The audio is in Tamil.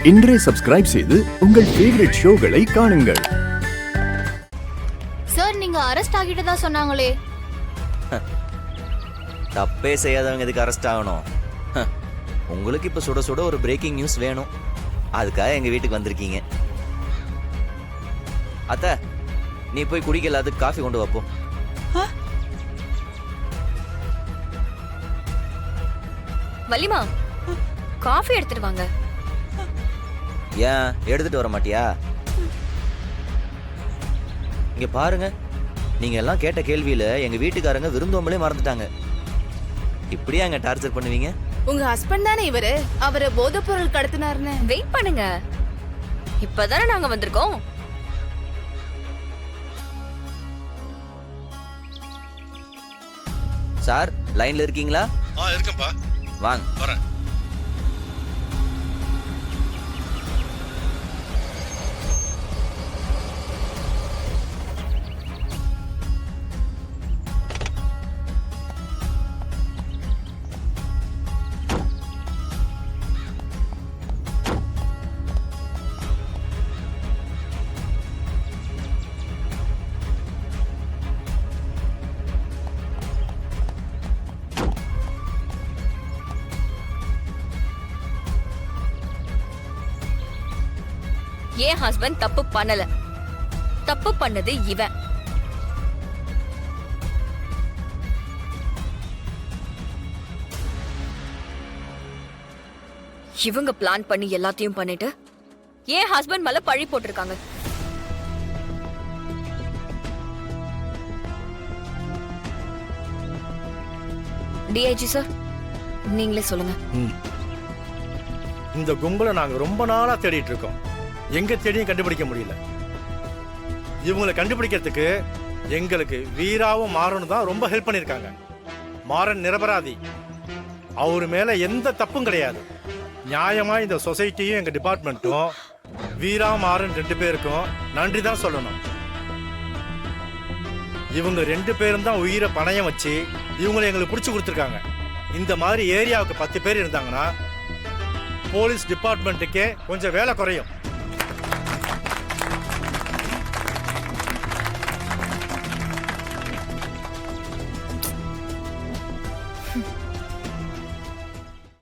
இன்றே சப்ஸ்கிரைப் செய்து உங்கள் ஃபேவரட் ஷோகளை காணுங்கள். சார், நீங்க அரெஸ்ட் ஆகிட்டதா சொன்னாங்களே. தப்பே செய்யாதவங்க எதுக்கு அரெஸ்ட் ஆகணும்? உங்களுக்கு இப்ப சுட சுட ஒரு பிரேக்கிங் நியூஸ் வேணும், அதுக்காக எங்க வீட்டுக்கு வந்திருக்கீங்க. அத்த, நீ போய் குடிக்கல, அதுக்கு காஃபி கொண்டு வைப்போம். வள்ளிமா, காஃபி எடுத்துட்டு வாங்க. ஏன் எடுத்துட்டு வர மாட்டியா? இங்க பாருங்க, நீங்க எல்லாம் கேட்ட கேள்வியில எங்க வீட்டுக்காரங்க விருந்தோம்பலே மறந்துட்டாங்க. இப்படியா எங்க டார்ச்சர் பண்ணுவீங்க? உங்க ஹஸ்பண்ட் தானே இவரு? அவரு போதைப் பொருள் கடத்தினாருன்னு. வெயிட் பண்ணுங்க, இப்பதானே நாங்க வந்திருக்கோம். சார், லைன்ல இருக்கீங்களா? இருக்கேன்பா. வாங்க. வரேன். என் ஹஸ்பண்ட் தப்பு பண்ணல, தப்பு பண்ணது இவன். இவங்க பிளான் பண்ணி எல்லாத்தையும் பண்ணிட்டு என் ஹஸ்பண்ட் மேல பழி போட்டிருக்காங்க. டிஐஜி சார், நீங்களே சொல்லுங்க. இந்த கும்பலை நாங்க ரொம்ப நாளா தேடிட்டு இருக்கோம். எங்க தேடியும் கண்டுபிடிக்க முடியல. இவங்களை கண்டுபிடிக்கிறதுக்கு எங்களுக்கு வீராவும் மாறனும் தான் ரொம்ப ஹெல்ப் பண்ணிருக்காங்க. மாறன் நிரபராதி, அவரு மேல எந்த தப்பும் கிடையாது. நியாயமா இந்த சொசைட்டியும் எங்க டிபார்ட்மெண்ட்டும் வீரா மாறன் 2 பேருக்கும் நன்றி தான் சொல்லணும். இவங்க 2 பேரும் தான் உயிரை பணயம் வச்சு இவங்களை எங்களுக்கு பிடிச்சு கொடுத்துருக்காங்க. இந்த மாதிரி ஏரியாவுக்கு 10 பேர் இருந்தாங்கன்னா போலீஸ் டிபார்ட்மெண்ட்டுக்கே கொஞ்சம் வேலை குறையும்.